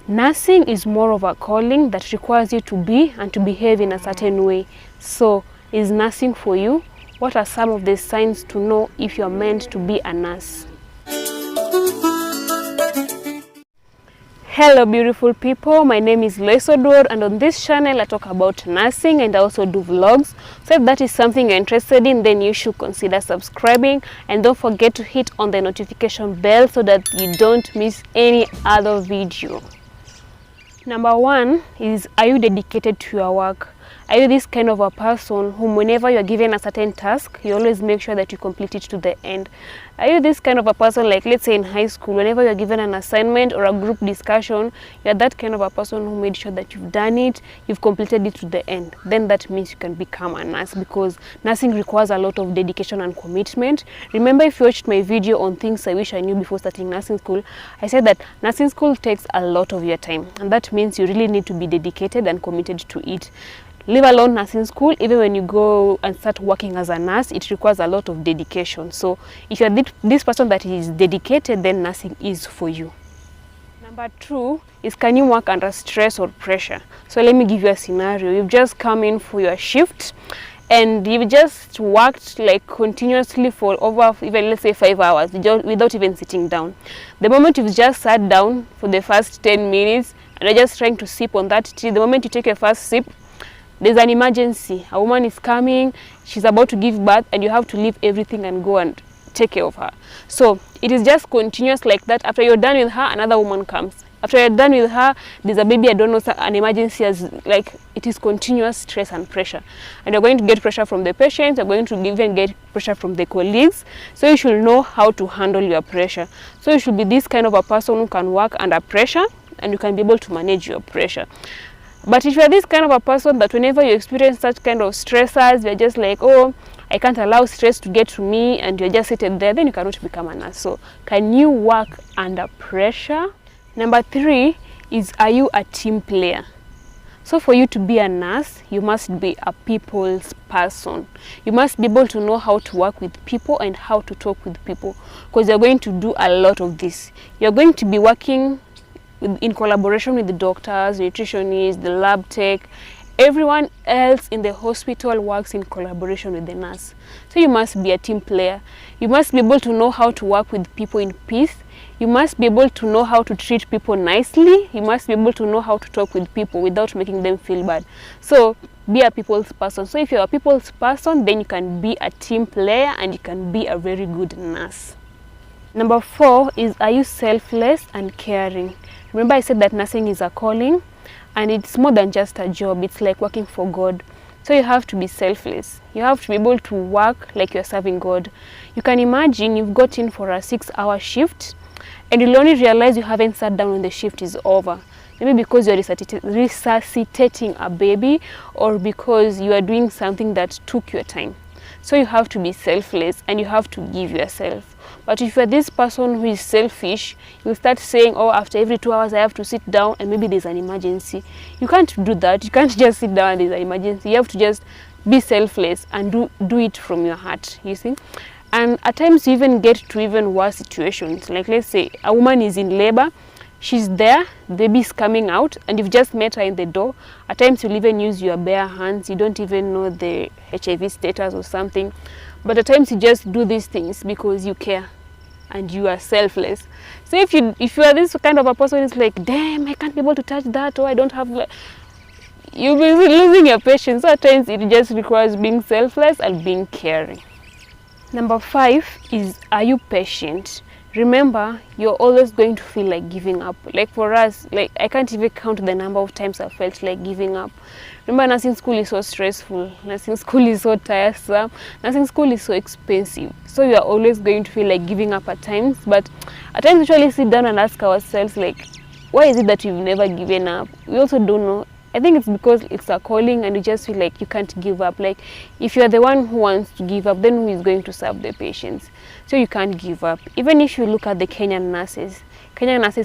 Nursing is more of a calling that requires you to be and to behave in a certain way. So, is nursing for you? What are some of the signs to know if you are meant to be a nurse? Hello beautiful people, my name is Lesodor, and on this channel I talk about nursing and I also do vlogs. So if that is something you're interested in, then you should consider subscribing, and don't forget to hit on the notification bell so that you don't miss any other video. Number one is, are you dedicated to your work? Are you this kind of a person whom whenever you're given a certain task, you always make sure that you complete it to the end? Are you this kind of a person, like let's say in high school, whenever you're given an assignment or a group discussion, you're that kind of a person who made sure that you've done it, you've completed it to the end? Then that means you can become a nurse, because nursing requires a lot of dedication and commitment. Remember, if you watched my video on things I wish I knew before starting nursing school, I said that nursing school takes a lot of your time, and that means you really need to be dedicated and committed to it. Leave alone nursing school, even when you go and start working as a nurse, it requires a lot of dedication. So if you're this person that is dedicated, then nursing is for you. Number two is, can you work under stress or pressure? So let me give you a scenario. You've just come in for your shift and you've just worked like continuously for over, even let's say 5 hours without even sitting down. The moment you've just sat down for the first 10 minutes and you're just trying to sip on that tea, the moment you take your first sip, there's an emergency. A woman is coming, she's about to give birth, and you have to leave everything and go and take care of her. So it is just continuous like that. After you're done with her, another woman comes. After you're done with her, there's a baby, I don't know, an emergency. Like, it is continuous stress and pressure. And you're going to get pressure from the patients, you're going to even get pressure from the colleagues. So you should know how to handle your pressure. So you should be this kind of a person who can work under pressure, and you can be able to manage your pressure. But if you're this kind of a person that whenever you experience such kind of stressors, you're just like, oh, I can't allow stress to get to me, and you're just seated there, then you cannot become a nurse. So can you work under pressure? Number three is, are you a team player? So for you to be a nurse, you must be a people's person. You must be able to know how to work with people and how to talk with people, because you're going to do a lot of this. You're going to be working in collaboration with the doctors, nutritionists, the lab tech. Everyone else in the hospital works in collaboration with the nurse. So you must be a team player. You must be able to know how to work with people in peace. You must be able to know how to treat people nicely. You must be able to know how to talk with people without making them feel bad. So be a people's person. So if you're a people's person, then you can be a team player and you can be a very good nurse. Number four is, are you selfless and caring? Remember, I said that nursing is a calling, and it's more than just a job. It's like working for God. So you have to be selfless. You have to be able to work like you're serving God. You can imagine you've got in for a 6-hour shift, and you'll only realize you haven't sat down when the shift is over. Maybe because you're resuscitating a baby, or because you are doing something that took your time. So you have to be selfless and you have to give yourself. But if you're this person who is selfish, you start saying, oh, after every 2 hours I have to sit down and maybe there's an emergency. You can't do that. You can't just sit down and there's an emergency. You have to just be selfless and do it from your heart, you see. And at times you even get to even worse situations. Like, let's say a woman is in labor, she's there, the baby is coming out, and you've just met her in the door. At times you'll even use your bare hands. You don't even know the HIV status or something. But at times you just do these things because you care and you are selfless. So if you are this kind of a person, it's like, damn, I can't be able to touch that, or I don't have, you'll be losing your patience. So at times it just requires being selfless and being caring. Number five is, are you patient? Remember, you're always going to feel like giving up. Like for us, like I can't even count the number of times I felt like giving up. Remember, nursing school is so stressful. Nursing school is so tiresome. Nursing school is so expensive. So you are always going to feel like giving up at times. But at times we usually sit down and ask ourselves, like, why is it that we've never given up? We also don't know. I think it's because it's a calling and you just feel like you can't give up. Like, if you're the one who wants to give up, then who is going to serve the patients? So you can't give up. Even if you look at the Kenyan nurses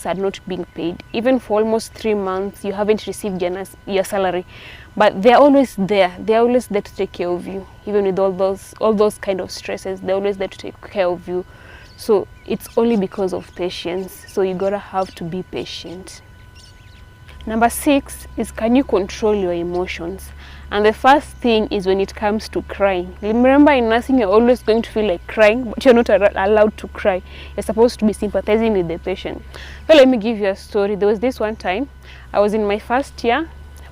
are not being paid. Even for almost 3 months, you haven't received your salary. But they're always there. They're always there to take care of you. Even with all those kind of stresses, they're always there to take care of you. So it's only because of patience. So you gotta have to be patient. Number 6 is, can you control your emotions? And the first thing is when it comes to crying. Remember, in nursing, you're always going to feel like crying, but you're not allowed to cry. You're supposed to be sympathizing with the patient. So let me give you a story. There was this one time, I was in my first year,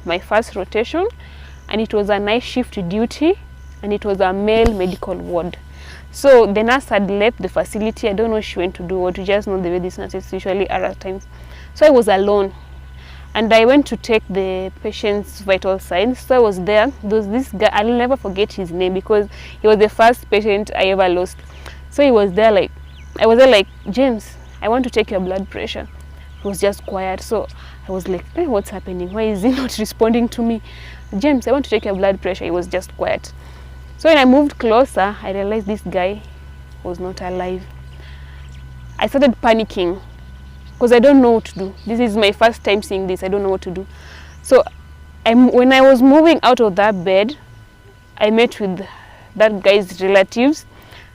my first rotation, and it was a night shift duty, and it was a male medical ward. So the nurse had left the facility. I don't know she went to do what. You just know the way these nurses usually are at times. So I was alone. And I went to take the patient's vital signs. So I was there. There was this guy, I'll never forget his name because he was the first patient I ever lost. So he was there like, I was there like, James, I want to take your blood pressure. He was just quiet. So I was like, hey, what's happening? Why is he not responding to me? James, I want to take your blood pressure. He was just quiet. So when I moved closer, I realized this guy was not alive. I started panicking, because I don't know what to do. This is my first time seeing this. I don't know what to do. So when I was moving out of that bed, I met with that guy's relatives.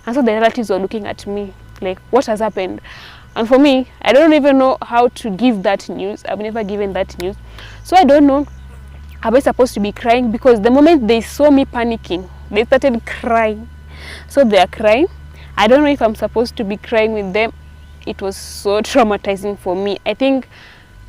And so the relatives were looking at me like, what has happened? And for me, I don't even know how to give that news. I've never given that news. So I don't know, am I supposed to be crying? Because the moment they saw me panicking, they started crying. So they are crying. I don't know if I'm supposed to be crying with them. It was so traumatizing for me. I think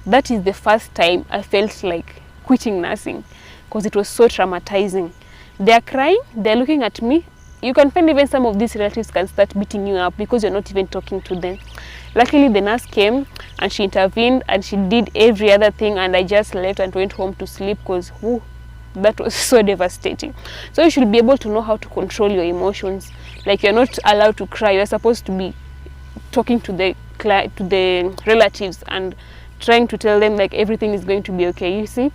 that is the first time I felt like quitting nursing, because it was so traumatizing. They're crying, they're looking at me. You can find even some of these relatives can start beating you up because you're not even talking to them. Luckily, the nurse came and she intervened and she did every other thing, and I just left and went home to sleep because that was so devastating. So you should be able to know how to control your emotions. Like, you're not allowed to cry. You're supposed to be talking to the relatives and trying to tell them like everything is going to be okay. You see,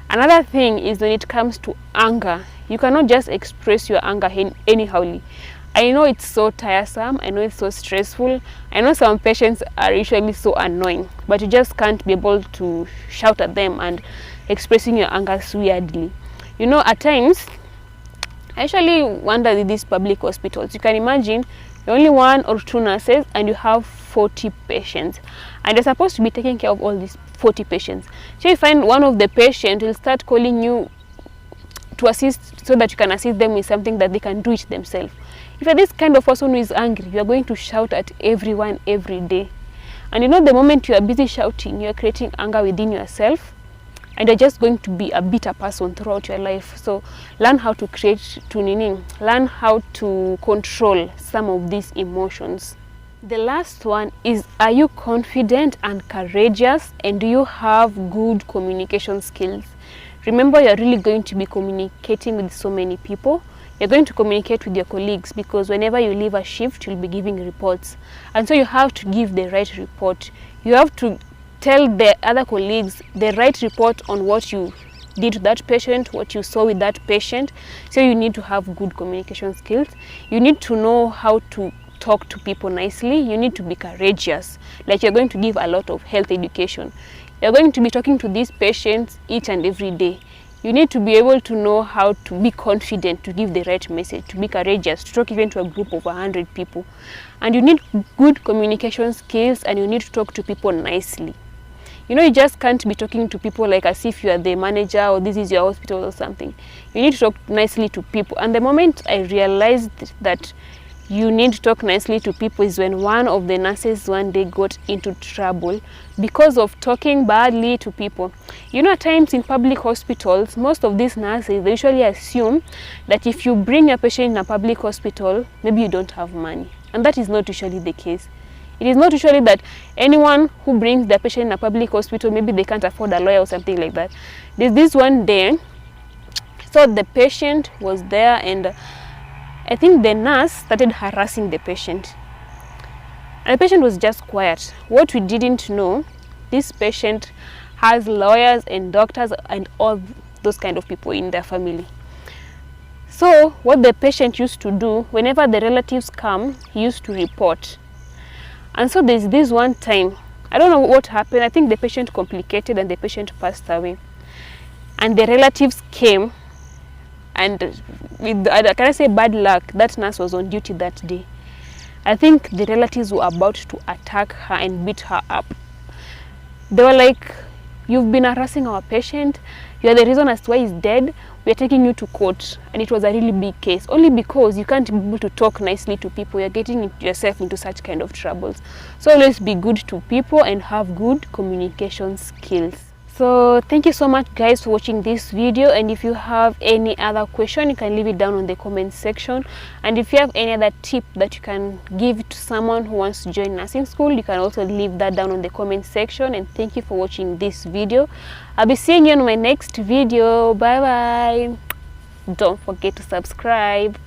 another thing is when it comes to anger, you cannot just express your anger anyhowly. I know it's so tiresome, I know it's so stressful, I know some patients are usually so annoying, but you just can't be able to shout at them and expressing your anger weirdly. You know, at times I actually wonder with these public hospitals, you can imagine you're only 1 or 2 nurses and you have 40 patients, and you're supposed to be taking care of all these 40 patients. So you find one of the patients will start calling you to assist so that you can assist them with something that they can do it themselves. If you're this kind of person who is angry, you are going to shout at everyone every day. And you know, the moment you are busy shouting, you are creating anger within yourself, and you're just going to be a bitter person throughout your life. So learn how to learn how to control some of these emotions. The last one is, are you confident and courageous, and do you have good communication skills? Remember, you're really going to be communicating with so many people. You're going to communicate with your colleagues, because whenever you leave a shift, you'll be giving reports. And so you have to give the right report. You have to tell the other colleagues the right report on what you did to that patient, what you saw with that patient. So you need to have good communication skills. You need to know how to talk to people nicely. You need to be courageous. Like, you're going to give a lot of health education. You're going to be talking to these patients each and every day. You need to be able to know how to be confident, to give the right message, to be courageous, to talk even to a group of 100 people. And you need good communication skills, and you need to talk to people nicely. You know, you just can't be talking to people like as if you are the manager or this is your hospital or something. You need to talk nicely to people. And the moment I realized that you need to talk nicely to people is when one of the nurses one day got into trouble because of talking badly to people. You know, at times in public hospitals, most of these nurses, they usually assume that if you bring a patient in a public hospital, maybe you don't have money. And that is not usually the case. It is not usually that anyone who brings their patient in a public hospital, maybe they can't afford a lawyer or something like that. There's this one day, so the patient was there, and I think the nurse started harassing the patient. And the patient was just quiet. What we didn't know, this patient has lawyers and doctors and all those kind of people in their family. So what the patient used to do, whenever the relatives come, he used to report. And so there's this one time, I don't know what happened. I think the patient complicated and the patient passed away. And the relatives came, and with, can I say bad luck, that nurse was on duty that day. I think the relatives were about to attack her and beat her up. They were like, you've been harassing our patient, you are the reason as to why he's dead, we are taking you to court. And it was a really big case, only because you can't be able to talk nicely to people. You're getting yourself into such kind of troubles. So always be good to people and have good communication skills. So thank you so much guys for watching this video, and if you have any other question, you can leave it down on the comment section. And if you have any other tip that you can give to someone who wants to join nursing school, you can also leave that down on the comment section. And thank you for watching this video. I'll be seeing you on my next video. Bye bye. Don't forget to subscribe.